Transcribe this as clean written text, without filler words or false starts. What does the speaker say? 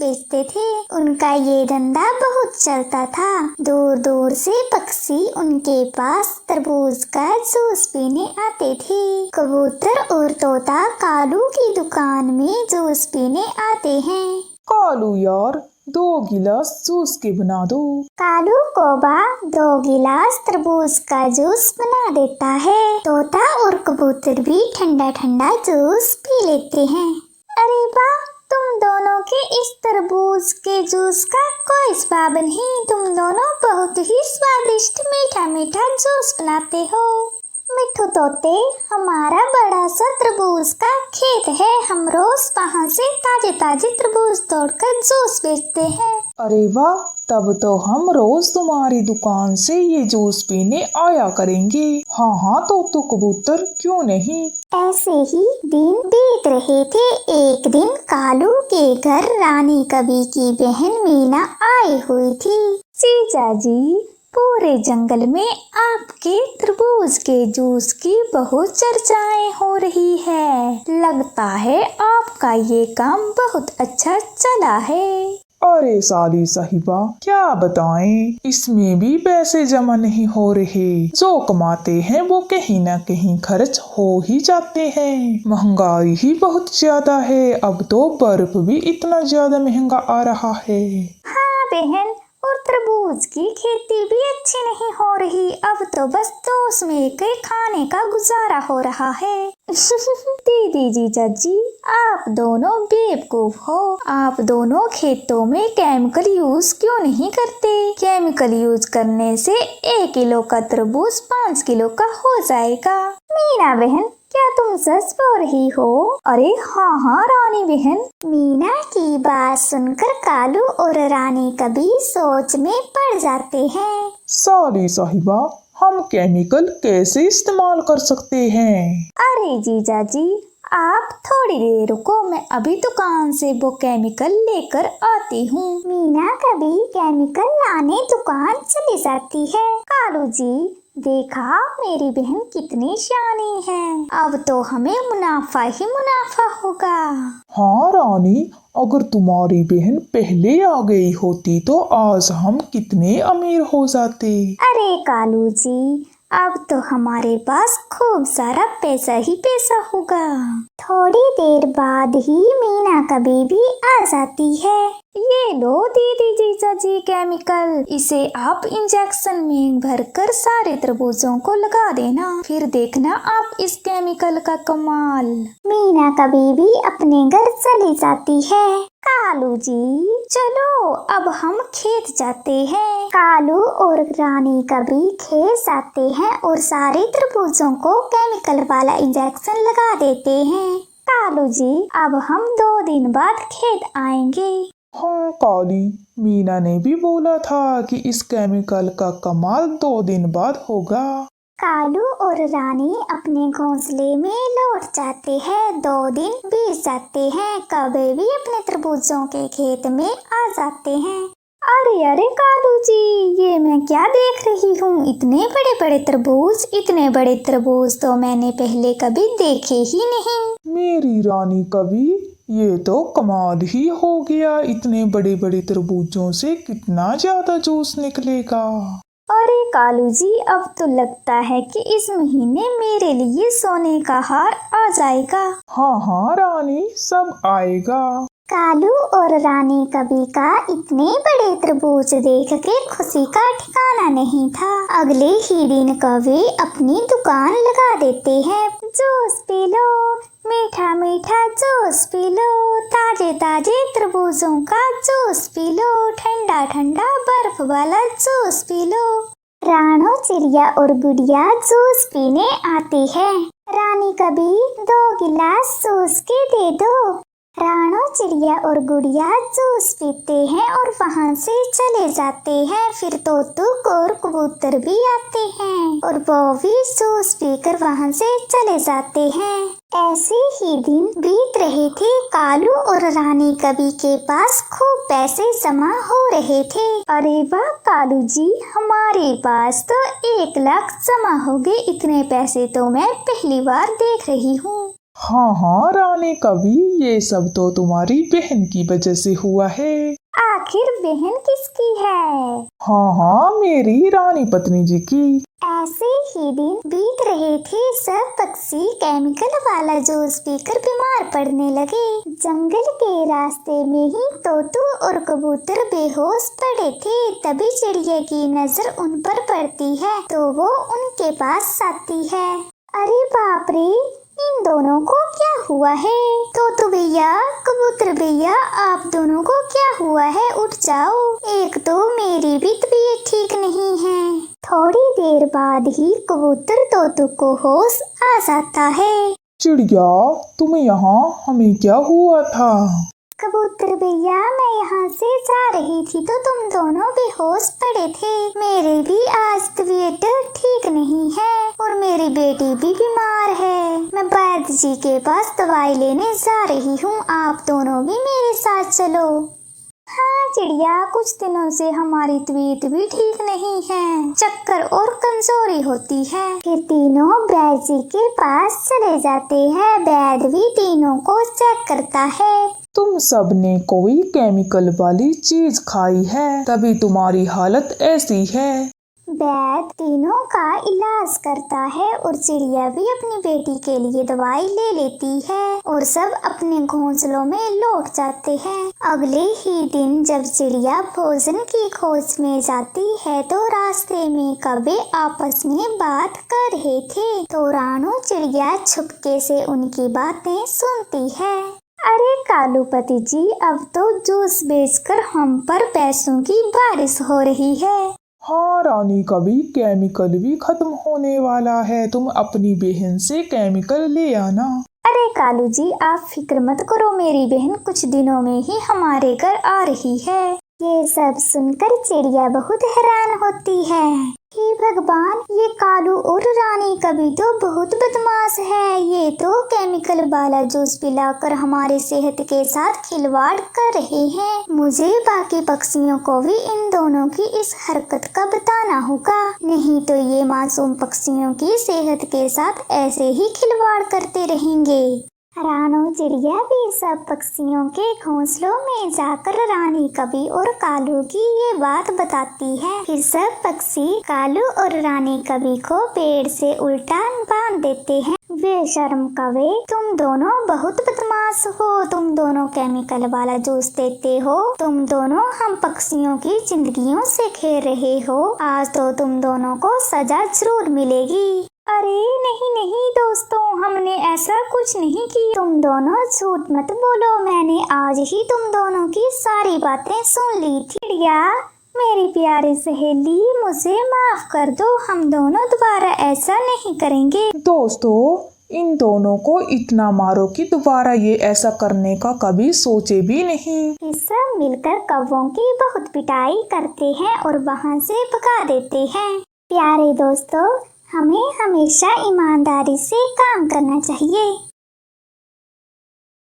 बेचते थे। उनका ये धंधा बहुत चलता था। दूर दूर से पक्षी उनके पास तरबूज का जूस पीने आते थे। कबूतर और तोता कालू की दुकान में जूस पीने आते हैं। कालू यार, 2 गिलास जूस के बना दो। कालू कौवा 2 गिलास तरबूज का जूस बना देता है। तोता और कबूतर भी ठंडा ठंडा जूस पी लेते हैं। अरे वाह, तुम दोनों के इस तरबूज के जूस का कोई स्वाद नहीं। तुम दोनों बहुत ही स्वादिष्ट मीठा मीठा जूस बनाते हो। मिट्ठू तोते, हमारा बड़ा सा तरबूज का खेत है। हम रोज वहाँ से ताजे ताजे तरबूज तोड़कर जूस बेचते हैं। अरे वाह, तब तो हम रोज तुम्हारी दुकान से ये जूस पीने आया करेंगे। हाँ हाँ तोतो कबूतर, क्यों नहीं। ऐसे ही दिन बीत रहे थे। एक दिन कालू के घर रानी कवि की बहन मीना आई हुई थी। जीजा जी, पूरे जंगल में आपके तरबूज के जूस की बहुत चर्चाएं हो रही है। लगता है आपका ये काम बहुत अच्छा चला है। अरे साली साहिबा, क्या बताएं, इसमें भी पैसे जमा नहीं हो रहे। जो कमाते हैं वो कहीं न कहीं खर्च हो ही जाते हैं। महंगाई ही बहुत ज्यादा है। अब तो बर्फ भी इतना ज्यादा महंगा आ रहा है। हाँ बहन, और तरबूज की खेती भी अच्छी नहीं हो रही। अब तो बस 2 में के खाने का गुजारा हो रहा है। दीदी जीजा जी, आप दोनों बेवकूफ हो। आप दोनों खेतों में केमिकल यूज क्यों नहीं करते? केमिकल यूज करने से 1 किलो का तरबूज 5 किलो का हो जाएगा। मीना बहन, क्या तुम सच बोल रही हो? अरे हाँ हाँ रानी बहन। मीना की बात सुनकर कालू और रानी कभी सोच में पड़ जाते हैं। साली साहिबा, हम केमिकल कैसे इस्तेमाल कर सकते हैं? अरे जीजा जी, आप थोड़ी देर रुको, मैं अभी दुकान से वो केमिकल लेकर आती हूँ। मीना कभी केमिकल लाने दुकान चली जाती है। कालू जी, देखा मेरी बहन कितनी शानी है। अब तो हमें मुनाफा ही मुनाफा होगा। हाँ रानी, अगर तुम्हारी बहन पहले आ गई होती तो आज हम कितने अमीर हो जाते। अरे कालू जी, अब तो हमारे पास खूब सारा पैसा ही पैसा होगा। थोड़ी देर बाद ही मीना कभी भी आ जाती है। ये लो दीदी जीजा जी केमिकल, इसे आप इंजेक्शन में भरकर सारे तरबूजों को लगा देना, फिर देखना आप इस केमिकल का कमाल। मीना कभी भी अपने घर चली जाती है। कालू जी, चलो अब हम खेत जाते हैं। कालू और रानी कभी खेत जाते हैं और सारे तरबूजों को केमिकल वाला इंजेक्शन लगा देते हैं। कालू जी, अब हम 2 दिन बाद खेत आएंगे। हाँ काली, मीना ने भी बोला था कि इस केमिकल का कमाल 2 दिन बाद होगा। कालू और रानी अपने घोंसले में लौट जाते हैं। 2 दिन बीत जाते हैं। कभी भी अपने तरबूजों के खेत में आ जाते हैं। अरे अरे कालू जी, ये मैं क्या देख रही हूँ? इतने बड़े बड़े तरबूज, इतने बड़े तरबूज तो मैंने पहले कभी देखे ही नहीं। मेरी रानी कवि, ये तो कमाल ही हो गया। इतने बड़े बड़े तरबूजों से कितना ज्यादा जूस निकलेगा। अरे कालू जी, अब तो लगता है कि इस महीने मेरे लिए सोने का हार आ जाएगा। हाँ हाँ रानी, सब आएगा। कालू और रानी कवि का इतने बड़े तरबूज देख के खुशी का ठिकाना नहीं था। अगले ही दिन कवि अपनी दुकान लगा देते हैं। जूस पी लो, मीठा मीठा जूस पी लो, ताजे ताजे तरबूजों का जूस पी लो, ठंडा ठंडा बर्फ वाला जूस पी लो। रानो चिड़िया और गुड़िया जूस पीने आती है। रानी कभी 2 गिलास जूस के दे दो। रानो चिड़िया और गुड़िया जूस पीते हैं और वहाँ से चले जाते हैं। फिर तोतू और कबूतर भी आते हैं और वो भी जूस पीकर वहाँ से चले जाते हैं। ऐसे ही दिन बीत रहे थे। कालू और रानी कवि के पास खूब पैसे जमा हो रहे थे। अरे वाह कालू जी, हमारे पास तो 1 लाख जमा हो गए। इतने पैसे तो मैं पहली बार देख रही हूँ। हाँ हाँ रानी कवि, ये सब तो तुम्हारी बहन की वजह से हुआ है। आखिर बहन किसकी है? हाँ हाँ, मेरी रानी पत्नी जी की। ऐसे ही दिन बीत रहे थे। सब पक्षी केमिकल वाला जूस पीकर बीमार पड़ने लगे। जंगल के रास्ते में ही तोतू और कबूतर बेहोश पड़े थे। तभी चिड़िया की नजर उन पर पड़ती है तो वो उनके पास आती है। अरे बाप रे, इन दोनों को क्या हुआ है? तोतू भैया, कबूतर भैया, आप दोनों को क्या हुआ है? उठ जाओ, एक तो मेरी भी तबीयत ठीक नहीं है। थोड़ी देर बाद ही कबूतर तोतू को होश आ जाता है। चिड़िया, तुम यहाँ, हमें क्या हुआ था? कबूतर भैया, मैं यहाँ से जा रही थी तो तुम दोनों बेहोश पड़े थे। मेरी भी आज तबीयत ठीक नहीं है और मेरी बेटी भी बीमार है। मैं वैद्य जी के पास दवाई लेने जा रही हूँ, आप दोनों भी मेरे साथ चलो। हाँ चिड़िया, कुछ दिनों से हमारी तबीयत भी ठीक नहीं है, चक्कर और कमजोरी होती है। फिर तीनों वैद्य जी के पास चले जाते हैं। वैद्य भी तीनों को चेक करता है। तुम सब ने कोई केमिकल वाली चीज खाई है, तभी तुम्हारी हालत ऐसी है। वैद्य तीनों का इलाज करता है और चिड़िया भी अपनी बेटी के लिए दवाई ले लेती है और सब अपने घोंसलों में लौट जाते हैं। अगले ही दिन जब चिड़िया भोजन की खोज में जाती है तो रास्ते में कौवे आपस में बात कर रहे थे तो रानू चिड़िया छुपके से उनकी बातें सुनती है। अरे कालूपति जी, अब तो जूस बेचकर हम पर पैसों की बारिश हो रही है। हाँ रानी कवि, केमिकल भी खत्म होने वाला है, तुम अपनी बहन से केमिकल ले आना। अरे कालू जी, आप फिक्र मत करो, मेरी बहन कुछ दिनों में ही हमारे घर आ रही है। ये सब सुनकर चिड़िया बहुत हैरान होती है। हे भगवान, ये कालू और रानी कवि तो बहुत बदमाश है। ये तो केमिकल वाला जूस पिलाकर हमारी सेहत के साथ खिलवाड़ कर रहे हैं। मुझे बाकी पक्षियों को भी इन दोनों की इस हरकत का बताना होगा, नहीं तो ये मासूम पक्षियों की सेहत के साथ ऐसे ही खिलवाड़ करते रहेंगे। रानू चिड़िया भी सब पक्षियों के घोंसलों में जाकर रानी कवि और कालू की ये बात बताती है। फिर सब पक्षी कालू और रानी कवि को पेड़ से उल्टा बांध देते हैं। बेशर्म कौवे, तुम दोनों बहुत बदमाश हो। तुम दोनों केमिकल वाला जूस देते हो। तुम दोनों हम पक्षियों की जिंदगियों से खेल रहे हो। आज तो तुम दोनों को सजा जरूर मिलेगी। अरे नहीं नहीं दोस्तों, हमने ऐसा कुछ नहीं किया। तुम दोनों झूठ मत बोलो, मैंने आज ही तुम दोनों की सारी बातें सुन ली थी। चिड़िया, मेरी प्यारी सहेली, मुझे माफ कर दो, हम दोनों दोबारा ऐसा नहीं करेंगे। दोस्तों, इन दोनों को इतना मारो कि दोबारा ये ऐसा करने का कभी सोचे भी नहीं। सब मिलकर कौवों की बहुत पिटाई करते हैं और वहाँ से भगा देते हैं। प्यारे दोस्तों, हमें हमेशा ईमानदारी से काम करना चाहिए।